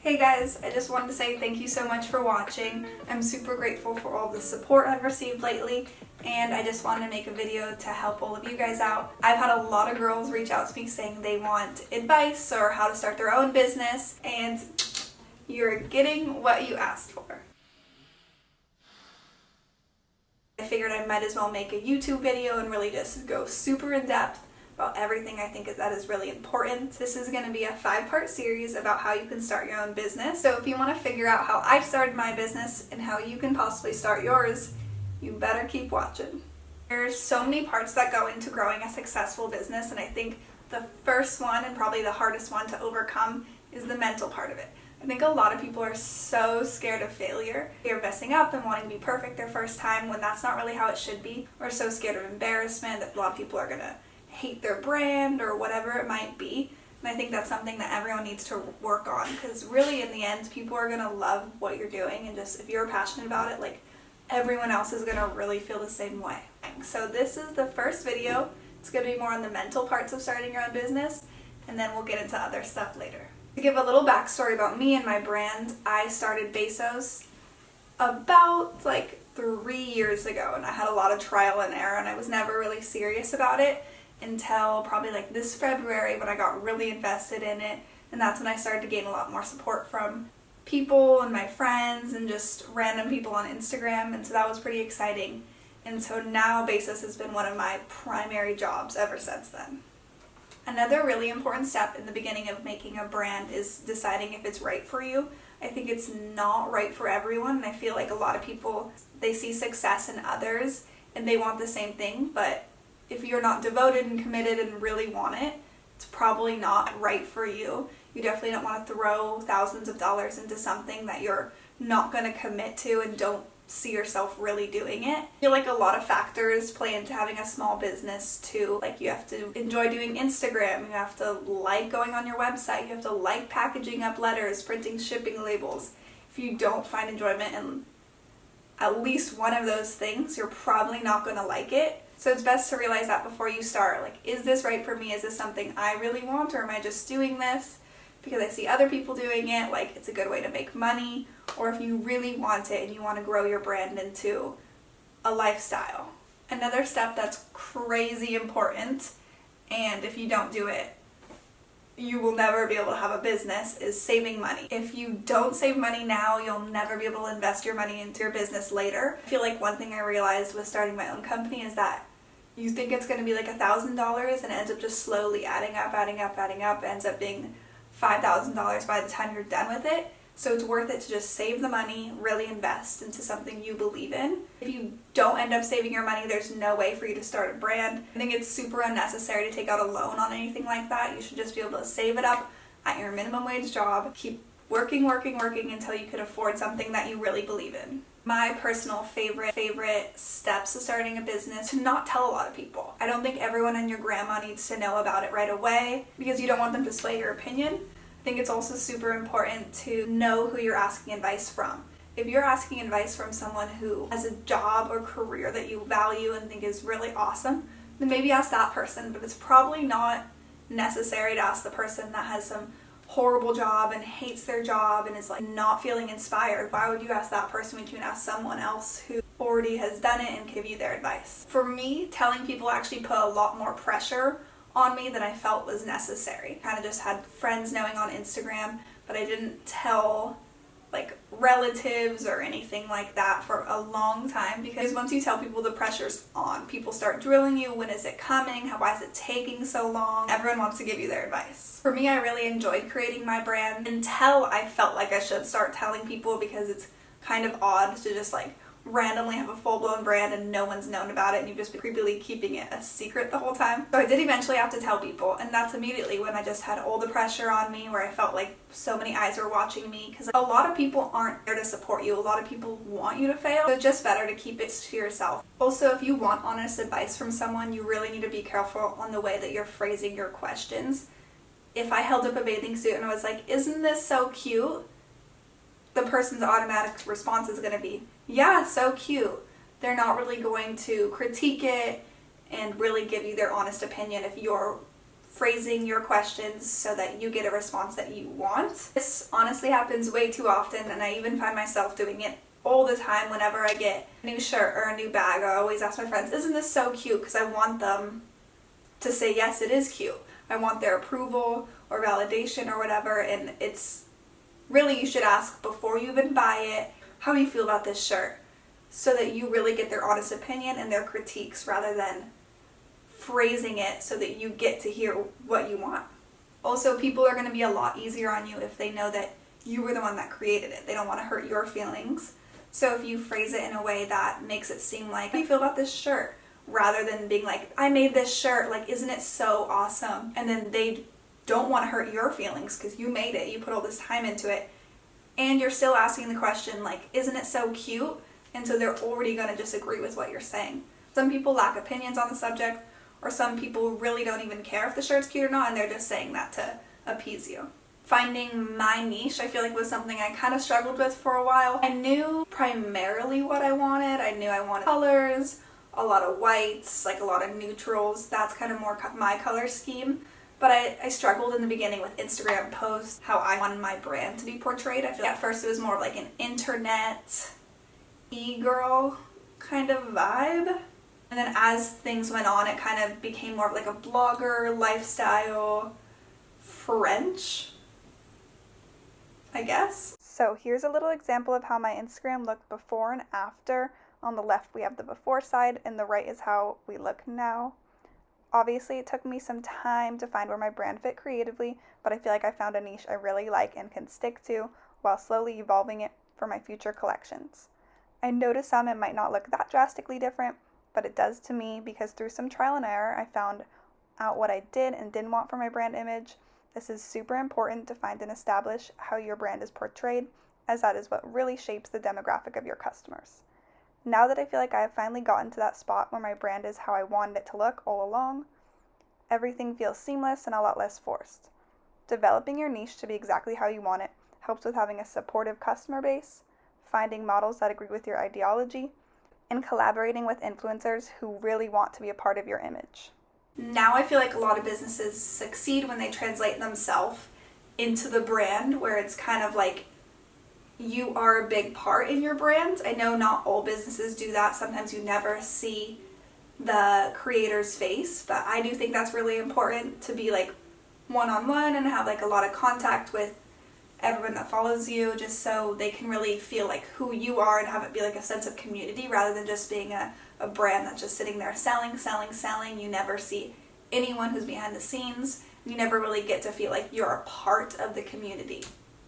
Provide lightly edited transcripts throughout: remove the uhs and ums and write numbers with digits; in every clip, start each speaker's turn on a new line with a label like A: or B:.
A: Hey guys, I just wanted to say thank you so much for watching. I'm super grateful for all the support I've received lately, and I just wanted to make a video to help all of you guys out. I've had a lot of girls reach out to me saying they want advice or how to start their own business, and you're getting what you asked for. I figured I might as well make a YouTube video and really just go super in depth about everything I think that is really important. This is going to be a 5-part series about how you can start your own business. So if you want to figure out how I started my business and how you can possibly start yours, you better keep watching. There's so many parts that go into growing a successful business, and I think the first one and probably the hardest one to overcome is the mental part of it. I think a lot of people are so scared of failure. They're messing up and wanting to be perfect their first time when that's not really how it should be. We're so scared of embarrassment that a lot of people are going to hate their brand or whatever it might be. And I think that's something that everyone needs to work on, because really in the end people are going to love what you're doing, and just if you're passionate about it, like, everyone else is going to really feel the same way. So this is the first video. It's going to be more on the mental parts of starting your own business, and then we'll get into other stuff later. To give a little backstory about me and my brand, I started Bezos about 3 years ago, and I had a lot of trial and error, and I was never really serious about it until probably this February when I got really invested in it, and that's when I started to gain a lot more support from people and my friends and just random people on Instagram, and so that was pretty exciting. And so now Bezos has been one of my primary jobs ever since then. Another really important step in the beginning of making a brand is deciding if it's right for you. I think it's not right for everyone, and I feel like a lot of people, they see success in others and they want the same thing, but if you're not devoted and committed and really want it, it's probably not right for you. You definitely don't want to throw thousands of dollars into something that you're not going to commit to and don't see yourself really doing it. I feel like a lot of factors play into having a small business too. You have to enjoy doing Instagram, you have to like going on your website, you have to like packaging up letters, printing shipping labels. If you don't find enjoyment in at least one of those things, you're probably not going to like it. So it's best to realize that before you start. Is this right for me? Is this something I really want, or am I just doing this because I see other people doing it, it's a good way to make money? Or if you really want it and you want to grow your brand into a lifestyle. Another step that's crazy important, and if you don't do it, you will never be able to have a business, is saving money. If you don't save money now, you'll never be able to invest your money into your business later. I feel like one thing I realized with starting my own company is that you think it's going to be $1,000 and it ends up just slowly adding up, ends up being $5,000 by the time you're done with it. So it's worth it to just save the money, really invest into something you believe in. If you don't end up saving your money, there's no way for you to start a brand. I think it's super unnecessary to take out a loan on anything like that. You should just be able to save it up at your minimum wage job, keep working until you can afford something that you really believe in. My personal favorite steps to starting a business, to not tell a lot of people. I don't think everyone and your grandma needs to know about it right away because you don't want them to sway your opinion. I think it's also super important to know who you're asking advice from. If you're asking advice from someone who has a job or career that you value and think is really awesome, then maybe ask that person, but it's probably not necessary to ask the person that has some horrible job and hates their job and is not feeling inspired. Why would you ask that person when you can ask someone else who already has done it and give you their advice? For me, telling people actually put a lot more pressure on me than I felt was necessary. Kind of just had friends knowing on Instagram, but I didn't tell relatives or anything like that for a long time, because once you tell people, the pressure's on. People start drilling you. When is it coming? Why is it taking so long? Everyone wants to give you their advice. For me, I really enjoyed creating my brand until I felt like I should start telling people, because it's kind of odd to just randomly have a full-blown brand and no one's known about it and you've just been creepily keeping it a secret the whole time. So I did eventually have to tell people, and that's immediately when I just had all the pressure on me, where I felt like so many eyes were watching me, because a lot of people aren't there to support you. A lot of people want you to fail, so it's just better to keep it to yourself. Also, if you want honest advice from someone, you really need to be careful on the way that you're phrasing your questions. If I held up a bathing suit and I was like, "Isn't this so cute?" the person's automatic response is going to be, "Yeah, so cute." They're not really going to critique it and really give you their honest opinion if you're phrasing your questions so that you get a response that you want. This honestly happens way too often, and I even find myself doing it all the time. Whenever I get a new shirt or a new bag, I always ask my friends, isn't this so cute? Because I want them to say, yes, it is cute. I want their approval or validation or whatever, and it's really, you should ask before you even buy it, how do you feel about this shirt? So that you really get their honest opinion and their critiques rather than phrasing it so that you get to hear what you want. Also, people are going to be a lot easier on you if they know that you were the one that created it. They don't want to hurt your feelings. So if you phrase it in a way that makes it seem like, how do you feel about this shirt? Rather than being like, I made this shirt, like, isn't it so awesome? And then they don't want to hurt your feelings because you made it, you put all this time into it, and you're still asking the question, like, isn't it so cute? And so they're already going to just agree with what you're saying. Some people lack opinions on the subject, or some people really don't even care if the shirt's cute or not, and they're just saying that to appease you. Finding my niche, I feel like, was something I kind of struggled with for a while. I knew primarily what I wanted. I knew I wanted colors, a lot of whites, like a lot of neutrals. That's kind of more my color scheme. But I struggled in the beginning with Instagram posts, how I wanted my brand to be portrayed. I feel like at first it was more of like an internet e-girl kind of vibe. And then as things went on, it kind of became more of like a blogger, lifestyle, French, I guess. So here's a little example of how my Instagram looked before and after. On the left we have the before side, and the right is how we look now. Obviously, it took me some time to find where my brand fit creatively, but I feel like I found a niche I really like and can stick to while slowly evolving it for my future collections. I noticed some it might not look that drastically different, but it does to me because through some trial and error, I found out what I did and didn't want for my brand image. This is super important to find and establish how your brand is portrayed, as that is what really shapes the demographic of your customers. Now that I feel like I have finally gotten to that spot where my brand is how I wanted it to look all along, everything feels seamless and a lot less forced. Developing your niche to be exactly how you want it helps with having a supportive customer base, finding models that agree with your ideology, and collaborating with influencers who really want to be a part of your image. Now I feel like a lot of businesses succeed when they translate themselves into the brand, where it's kind of like you are a big part in your brand. I know not all businesses do that. Sometimes you never see the creator's face, but I do think that's really important to be like one-on-one and have like a lot of contact with everyone that follows you, just so they can really feel like who you are and have it be like a sense of community rather than just being a brand that's just sitting there selling. You never see anyone who's behind the scenes. You never really get to feel like you're a part of the community.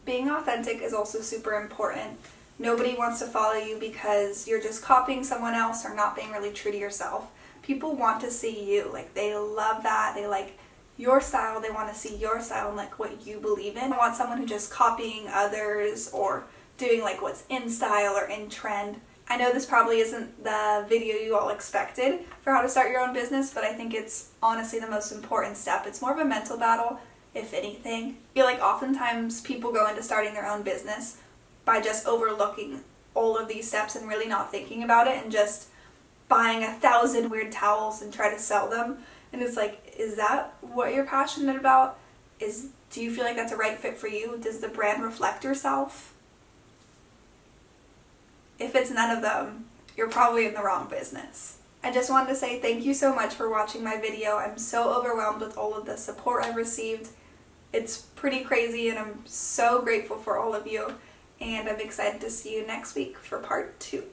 A: Being authentic is also super important. Nobody wants to follow you because you're just copying someone else or not being really true to yourself. People want to see you. Like, they love that. They like your style. They want to see your style and like what you believe in. I want someone who's just copying others or doing like what's in style or in trend. I know this probably isn't the video you all expected for how to start your own business, but I think it's honestly the most important step. It's more of a mental battle, if anything. I feel like oftentimes people go into starting their own business by just overlooking all of these steps and really not thinking about it and just buying 1,000 weird towels and try to sell them. And it's like, is that what you're passionate about? Do you feel like that's a right fit for you? Does the brand reflect yourself? If it's none of them, you're probably in the wrong business. I just wanted to say thank you so much for watching my video. I'm so overwhelmed with all of the support I've received. It's pretty crazy and I'm so grateful for all of you. And I'm excited to see you next week for part 2.